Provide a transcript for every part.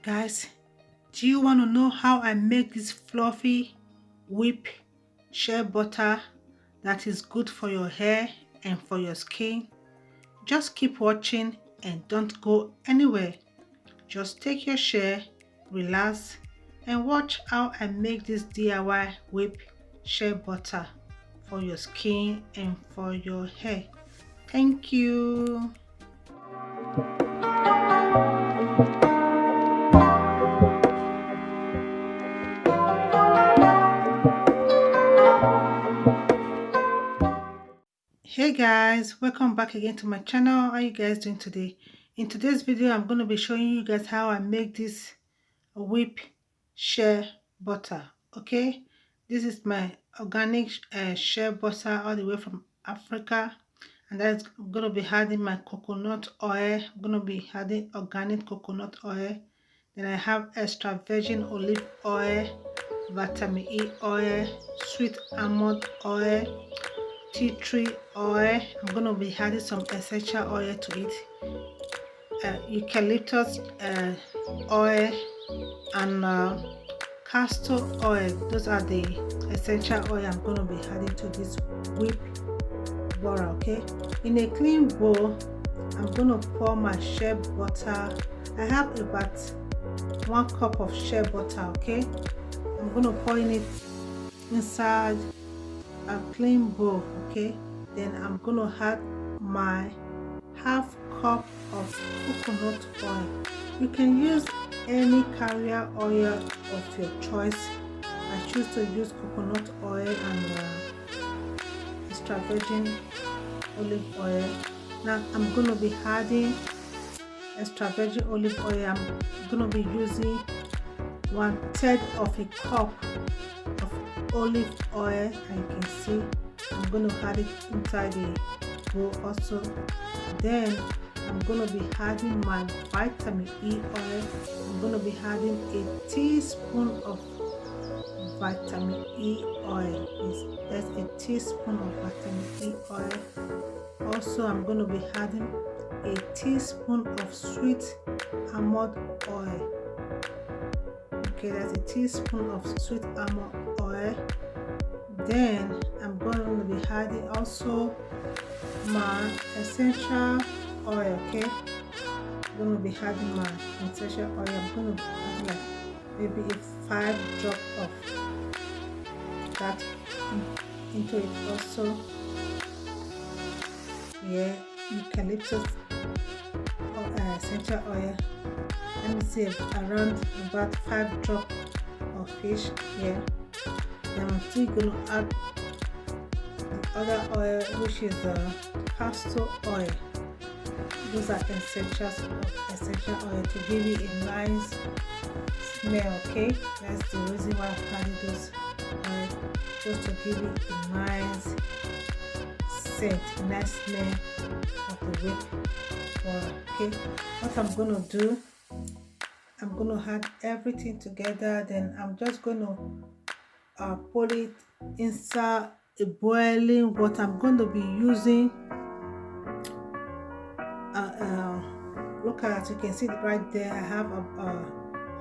Guys, do you want to know how I make this fluffy whip shea butter that is good for your hair and for your skin? Just keep watching and don't go anywhere. Just take your share, relax, and watch how I make this DIY whip shea butter for your skin and for your hair. Thank you. Hey guys, welcome back again to my channel. How are you guys doing today? In today's video, I'm going to be showing you guys how I make this whip shea butter. Okay, this is my organic shea butter all the way from Africa, and that's going to be adding my coconut oil. I'm going to be adding organic coconut oil. Then I have extra virgin olive oil, vitamin E oil, sweet almond oil, tea tree oil. I'm going to be adding some essential oil to it, eucalyptus oil, and castor oil. Those are the essential oil I'm going to be adding to this whip butter. Okay, in a clean bowl, I'm going to pour my shea butter. I have about 1 cup of shea butter. Okay, I'm going to pour in it inside a clean bowl. Okay, then I'm gonna add my half cup of coconut oil. You can use any carrier oil of your choice. I choose to use coconut oil and extra virgin olive oil. Now I'm gonna be adding extra virgin olive oil. I'm gonna be using 1/3 of a cup of olive oil, and you can see I'm going to add it inside the bowl also. Then I'm going to be adding my vitamin E oil. I'm going to be adding a teaspoon of vitamin E oil. That's a teaspoon of vitamin E oil. Also, I'm going to be adding a teaspoon of sweet almond oil. Okay, that's a teaspoon of sweet almond oil. Then I'm going to be adding also my essential oil. Okay, I'm going to be adding my essential oil. I'm going to add like maybe a 5 drop of that into it also. Yeah, eucalyptus essential oil. Let me see, around about 5 drops of fish here. Then I'm still going to add the other oil, which is castor oil. Those are essential oil to give you a nice smell. Okay, that's the reason why I'm adding those oil, just to give you a nice scent, nice smell of the whip butter. Okay, what I'm going to do, I'm going to add everything together. Then I'm just going to put it inside a boiling water. I'm going to be using look at, you can see it right there. I have a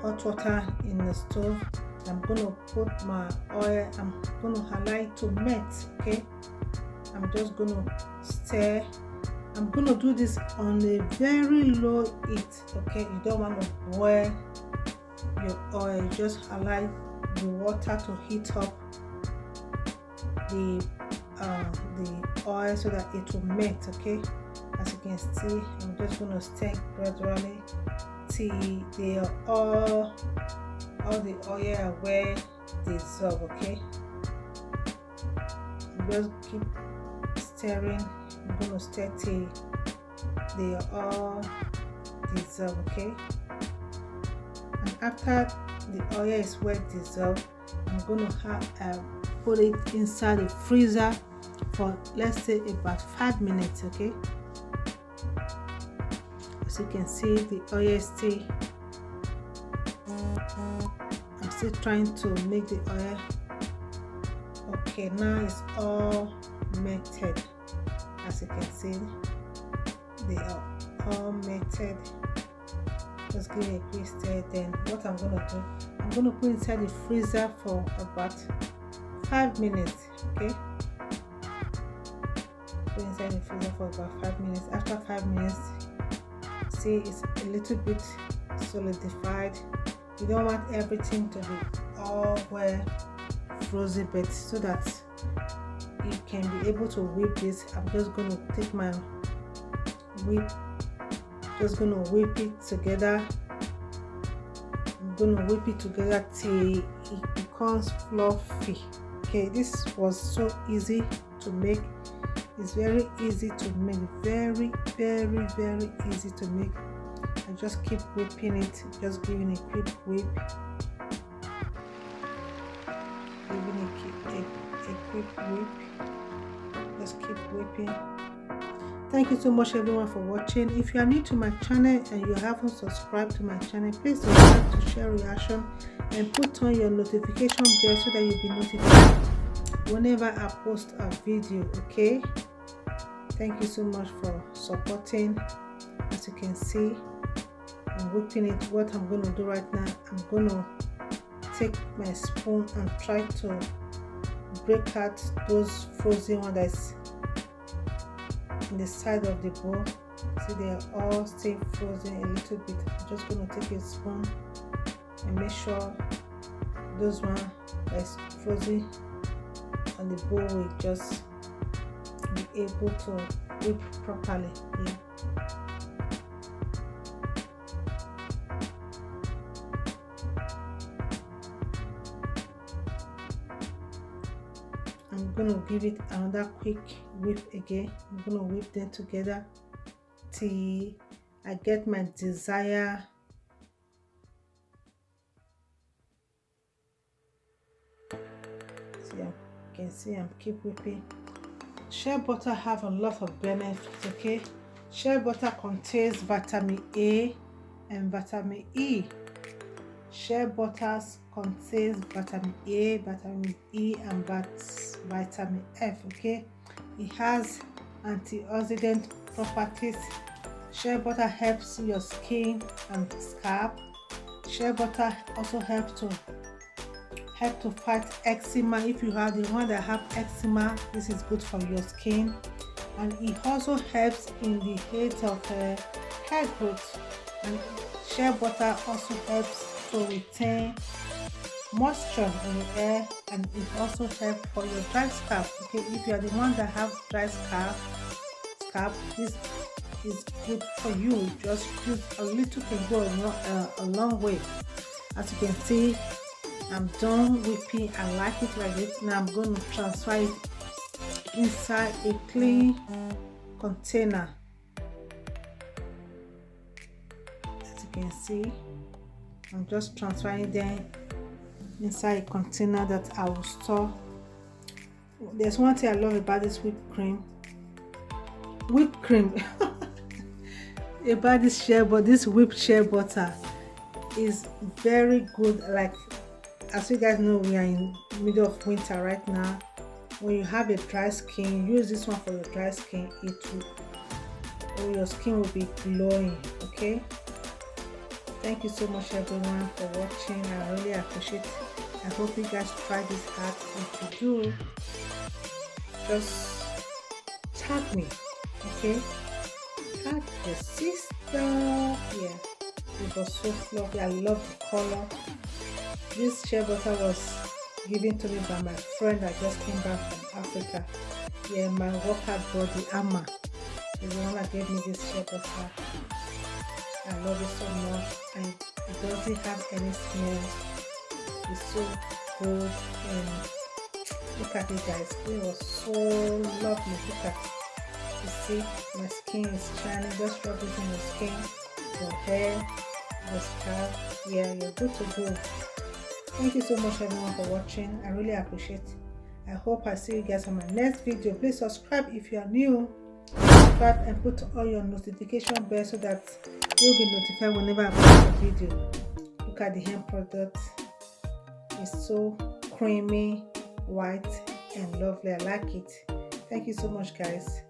hot water in the stove. I'm going to put my oil. I'm going to allow it to melt. Okay, I'm just going to stir. I'm going to do this on a very low heat. Okay, you don't want to boil your oil. Just allow the water to heat up the oil so that it will melt. Okay, as you can see, I'm just going to stir gradually till they are all the oil are well dissolved. Okay, just keep stirring. I'm going to stir till they are all dissolved. Okay, and after the oil is well dissolved, I'm going to put it inside the freezer for, let's say, about 5 minutes. Okay, as you can see, the oil is still, I'm still trying to make the oil. Okay, now it's all melted. As you can see, they are all melted. Just give it a quick stir. Then what I'm gonna do, I'm gonna put inside the freezer for about 5 minutes. Okay, put inside the freezer for about 5 minutes. After 5 minutes, see it's a little bit solidified. You don't want everything to be all well frozen, but so that you can be able to whip this, I'm just going to take my whip, just going to whip it together. I'm going to whip it together till it becomes fluffy. Okay, this was so easy to make. It's very easy to make, very easy to make. I just keep whipping it, just giving a quick whip, giving a quick whip, just keep whipping. Thank you so much everyone for watching. If you are new to my channel and you haven't subscribed to my channel, please subscribe to share reaction and put on your notification bell so that you'll be notified whenever I post a video. Okay, thank you so much for supporting. As you can see, I'm whipping it. What I'm going to do right now, I'm going to take my spoon and try to break out those frozen ones that's in the side of the bowl. See, they are all still frozen a little bit. I'm just going to take a spoon and make sure those ones that's frozen on the bowl will just be able to whip properly. Yeah. I'm going to give it another quick whip again. I'm going to whip them together till I get my desired see, you can see I'm keep whipping. Shea butter have a lot of benefits. Okay, shea butter contains vitamin A and vitamin E. Shea butters contains vitamin A, vitamin E, and vitamin F. Okay, it has antioxidant properties. Shea butter helps your skin and scalp. Shea butter also help to fight eczema. If you are the one that have eczema, this is good for your skin, and it also helps in the health of hair growth. And shea butter also helps to retain moisture in your hair, and it also helps for your dry scalp. Okay, if you are the one that have dry scalp, this is good for you. Just use a little can go a long way. As you can see, I'm done whipping. I like it like this. Now I'm going to transfer it inside a clean container. As you can see, I'm just transferring them inside a container that I will store. There's one thing I love about this whipped cream about this this whipped shea butter is very good. Like, as you guys know, we are in the middle of winter right now. When you have a dry skin, use this one for your dry skin. Your skin will be glowing. Okay, thank you so much everyone for watching. I really appreciate it. I hope you guys try this out. If you do, just tag me. Okay, tag your sister. Yeah, it was so fluffy. I love the color. This shea butter was given to me by my friend that just came back from Africa. Yeah, my workout body, Amma, is the one that gave me this shea butter. I love it so much, and it doesn't have any smell. It's so good, and look at it guys, it was so lovely. Look at it. You see, my skin is shining. Just rub it in your skin, your hair, your scalp. Yeah, you're good to go. Thank you so much everyone for watching. I really appreciate it. I hope I see you guys on my next video. Please subscribe if you are new. Subscribe and put on your notification bell so that you'll be notified whenever I post a video. Look at the hand product. It's so creamy, white, and lovely. I like it. Thank you so much guys.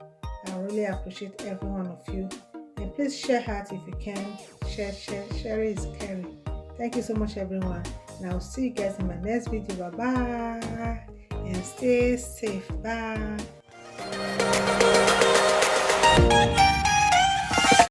I really appreciate every one of you. And Please share heart if you can. Share is caring. Thank you so much, everyone, and I'll see you guys in my next video. Bye bye, and stay safe. Bye.